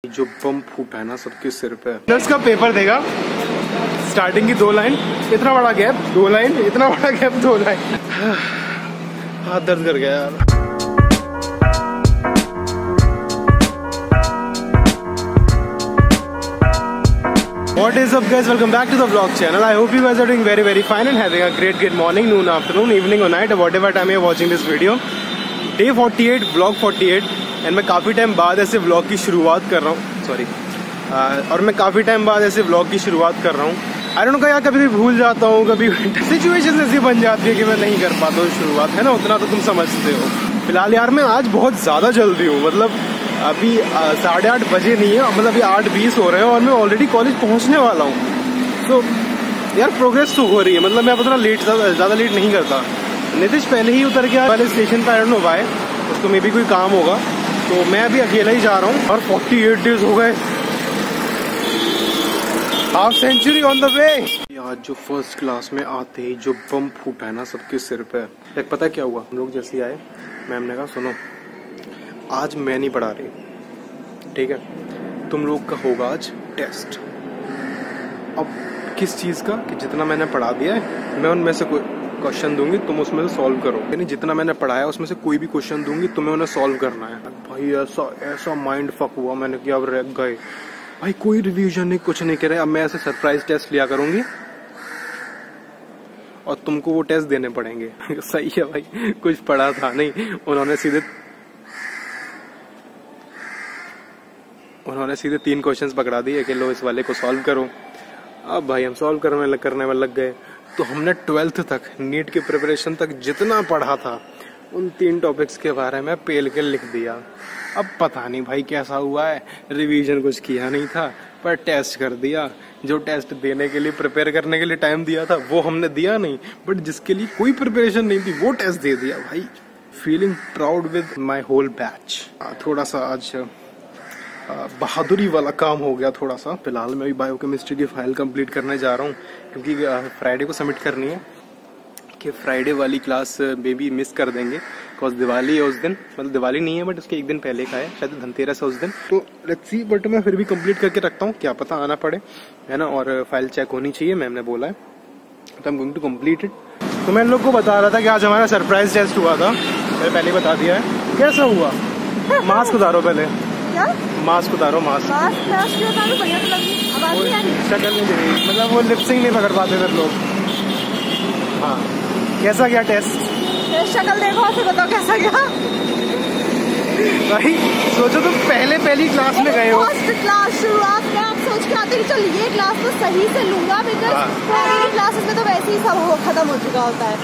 जो बम फूटा है ना सबके सिर पे। नर्स का पेपर देगा, स्टार्टिंग की 2 लाइन, इतना बड़ा गैप, 2 लाइन, इतना बड़ा गैप, 2 लाइन। हाथ दर्द कर गया यार। What is up guys, welcome back to the vlog channel. I hope you guys are doing very fine and having a great morning, noon, afternoon, evening or night, whatever time you're watching this video. Day 48, vlog 48 and मैं काफ़ी time बाद ऐसे vlog की शुरुआत कर रहा हूँ, sorry, और मैं काफ़ी टाइम बाद ऐसे vlog की शुरुआत कर रहा हूँ। I don't know, यार कभी भी भूल जाता हूँ, कभी सिचुएशन ऐसी बन जाती है कि मैं नहीं कर पाता हूँ शुरुआत, है ना, उतना तो तुम समझते हो। फिलहाल यार मैं आज बहुत ज़्यादा जल्दी हूँ, मतलब अभी 8:30 बजे नहीं है, मतलब अभी 8:20 हो रहे हैं और मैं ऑलरेडी कॉलेज पहुंचने वाला हूँ। तो यार प्रोग्रेस तो हो रही है, मतलब मैं उतना लेट, ज़्यादा लेट नहीं करता। नितिश पहले ही उतर गया वाले स्टेशन पर, आई डोंट नो व्हाई, उसको मे बी कोई काम होगा, तो मैं अभी अकेला ही जा रहा हूँ। और 48 डेज हो गए, half century on the way. यार जो फर्स्ट क्लास में आते ही जो बम फूटा है ना सबके सिर पे, एक पता क्या हुआ, हम लोग जैसे ही आए, मैम ने कहा सुनो आज मैं नहीं पढ़ा रही, ठीक है, तुम लोग का होगा आज टेस्ट। अब किस चीज़ का, कि जितना मैंने पढ़ा दिया है मैं उनमें से कोई क्वेश्चन दूंगी, तुम उसमें से सॉल्व करो, यानी जितना मैंने पढ़ाया उसमें से कोई भी क्वेश्चन दूंगी, तुम्हें उन्हें सॉल्व करना है। भाई ऐसा माइंड फक हुआ, मैंने किया अब रह गए भाई, कोई रिवीजन नहीं, कुछ नहीं करे। अब मैं ऐसे सरप्राइज टेस्ट लिया करूंगी और तुमको वो टेस्ट देने पड़ेंगे। सही है भाई, कुछ पढ़ा था नहीं, उन्होंने सीधे 3 क्वेश्चंस पकड़ा दिए कि लो इस वाले को सॉल्व करो। अब भाई हम सॉल्व करने में लग गए। तो हमने 12th तक, नीट की प्रिपरेशन तक जितना पढ़ा था उन 3 टॉपिक्स के बारे में पेल के लिख दिया। अब पता नहीं भाई कैसा हुआ है, रिवीजन कुछ किया नहीं था पर टेस्ट कर दिया। जो टेस्ट देने के लिए, प्रिपेयर करने के लिए टाइम दिया था वो हमने दिया नहीं, बट जिसके लिए कोई प्रिपरेशन नहीं थी वो टेस्ट दे दिया भाई। Feeling proud with my whole batch. थोड़ा सा आज बहादुरी वाला काम हो गया थोड़ा सा। फिलहाल मैं अभी बायोकेमिस्ट्री की फाइल कंप्लीट करने जा रहा हूँ, क्योंकि फ्राइडे को सबमिट करनी है, कि फ्राइडे वाली क्लास में भी मिस कर देंगे, बिकॉज दिवाली है उस दिन, मतलब दिवाली नहीं है बट उसके एक दिन पहले का है, शायद धनतेरस है उस दिन। तो लेट्स सी, बट मैं फिर भी कंप्लीट करके रखता हूँ, क्या पता आना पड़े, है ना। और फाइल चेक होनी चाहिए, मैम ने बोला है, तो I am going to complete it. तो मैं इन लोग को बता रहा था कि आज हमारा सरप्राइज टेस्ट हुआ था, मैंने पहले बता दिया है। कैसा हुआ? मास्क उतारो पहले, मास्क उतारो, मास्क शक्ल नहीं दे रही, मतलब वो लिपसिंग नहीं पकड़ पाते फिर लोग। हाँ, कैसा गया टेस्ट? शक्ल देखो फिर बताओ कैसा गया। भाई सोचो तुम पहली क्लास में गए हो, फर्स्ट क्लास शुरुआत में आप सोच के आते चल ये क्लास तो सही से लूंगा, बिकॉज पहली क्लासेस में तो वैसे ही सब खत्म हो चुका होता है।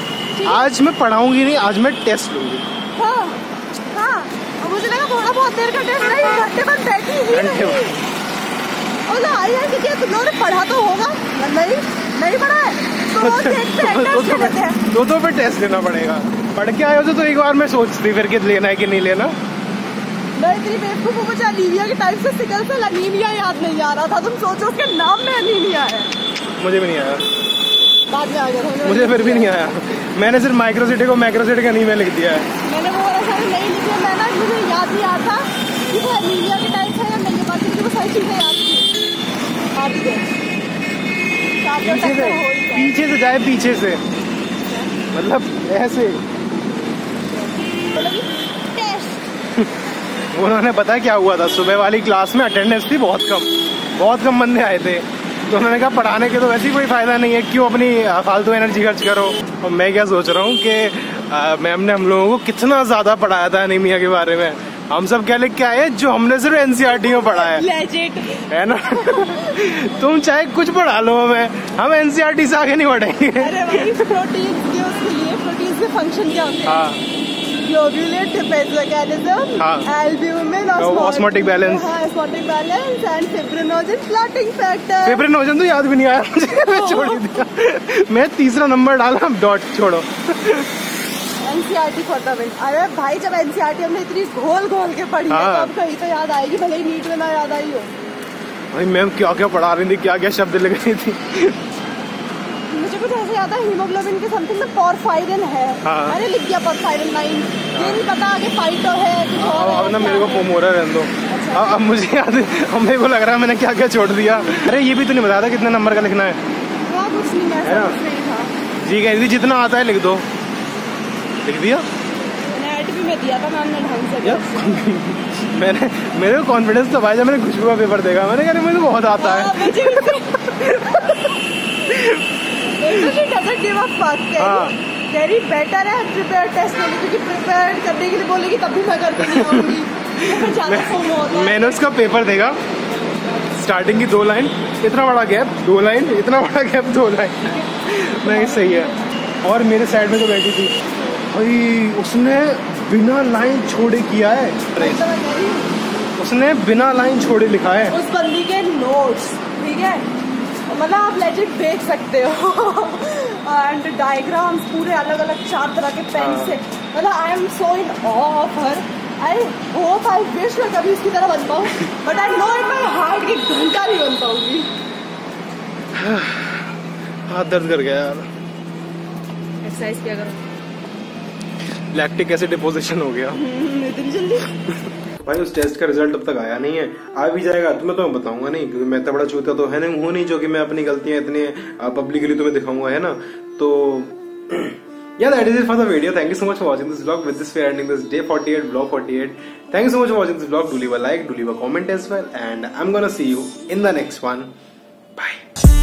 आज मैं पढ़ाऊंगी नहीं, आज मैं टेस्ट लूंगी। हाँ हाँ, मुझे लगा थोड़ा बहुत देर का टेस्ट नहीं, घंटे बाद बैठी ही नहीं। तुम लोगों ने पढ़ा तो होगा, नहीं पढ़ा है तो फिर टेस्ट देना पड़ेगा। पढ़ के आए हो तो एक बार मैं सोचती फिर कि लेना है कि नहीं लेना। मैं इतनी बेवकूफ हूँ, मुझे अनीमिया के टाइम से सिकल सेल अनीमिया याद नहीं आ रहा था। तुम सोचो उसके नाम में अनीमिया है। मुझे भी नहीं आया, बाद में आ गया मुझे फिर भी नहीं आया। मैंने सिर्फ माइक्रोसिटी को माइक्रोसिटी अनीमिया लिख दिया है। मैंने वो नहीं लिखा, मैं ना मुझे याद नहीं आता कि वो अनीमिया के टाइम से या नहीं, बात मुझे वो सारी चीजें याद थी। पीछे से जाए, पीछे से मतलब ऐसे। उन्होंने पता क्या हुआ था, सुबह वाली क्लास में अटेंडेंस थी बहुत कम बंदे आए थे, तो उन्होंने कहा पढ़ाने के तो वैसे ही कोई फायदा नहीं है, क्यों अपनी फालतू एनर्जी खर्च करो। और मैं क्या सोच रहा हूँ कि मैम ने हम लोगों को कितना ज्यादा पढ़ाया था एनीमिया के बारे में। हम सब क्या लिख के आए, जो हमने सिर्फ एनसीईआरटी में पढ़ा है ना। तुम चाहे कुछ पढ़ा लो, हम एनसीईआरटी से आगे नहीं बढ़ेंगे। अरे भाई प्रोटीन के फंक्शन क्या होते हैं? ग्लोब्यूलेट mechanism, albumin, osmotic balance and fibrinogen clotting factor. Fibrinogen तो याद भी नहीं आया मुझे, छोड़ दिया। मैं 3रा नंबर डाला, डॉट छोड़ो। NCERT for the win. अरे भाई जब एनसीईआरटी हमने इतनी घोल के पढ़ी है, तो अब कहीं तो याद आएगी, भले ही नीट में ना याद आई हो। भाई मैम क्या क्या पढ़ा रही थी, क्या क्या शब्द लिख रही थी। मुझे कुछ ऐसे याद है हीमोग्लोबिन के समथिंग में पोरफायरिन है। हाँ। मैंने लिख दिया पोरफायरिन 9। ये नहीं पता आगे फाइटो है कुछ और है। अब ना मेरे को पोमोरा रहने दो। अच्छा। अब मुझे याद है, अब मेरे को लग रहा है मैंने क्या क्या छोड़ दिया। अरे ये भी तो नहीं बताया था कितने नंबर का लिखना है। हाँ कुछ नहीं, मैं है ना? कुछ नहीं था। जी कह दी जितना आता है लिख दो। लिख दिया नेट भी मैं दिया था मैम ने ढंग से। मैंने, मेरे को कॉन्फिडेंस तो भाई जब मैंने खुशबू का पेपर देखा मैंने कहा मुझे बहुत आता है। वेरी बेटर है प्रिपेयर टेस्ट में, क्योंकि प्रिपेयर करने के लिए बोलेगी तब भी मैं करके नहीं आऊंगी। तो ज्यादा फोम होता है। मैंने उसका पेपर देखा, स्टार्टिंग की 2 लाइन, इतना बड़ा गैप 2 लाइन, इतना बड़ा गैप 2 लाइन। मैं सही है। और मेरे साइड में जो बैठी थी भाई उसने बिना लाइन छोड़े किया है। उसने बिना लाइन छोड़े लिखा है उस बंदी के नोट्स। ठीक है, मतलब आप लेजिट देख सकते हो। एंड डायग्राम्स पूरे अलग अलग 4 तरह के पेन से। मतलब I am so in awe of her. I hope I wish मैं कभी इसकी तरह बन पाऊँ, but I know in my heart की घंटा नहीं बन पाऊंगी। हाथ दर्द कर गया यार। एक्सरसाइज किया करो। लैक्टिक एसिड डिपोजिशन हो गया इतनी जल्दी। भाई उस टेस्ट का रिजल्ट अब तक आया नहीं है। आ भी जाएगा तो मैं तुम्हें बताऊंगा नहीं, क्योंकि मैं इतना बड़ा चूता तो है नहीं, हूँ नहीं जो कि मैं अपनी गलतियां इतने पब्लिकली तुम्हें दिखाऊंगा, है ना। तो yeah, that is it for the video. Thank you so much for watching this vlog. With this we are ending this day 48 vlog 48. Thank you so much for watching this vlog. Do leave a like, do leave a comment as well, and I'm gonna see you in the next one. Bye.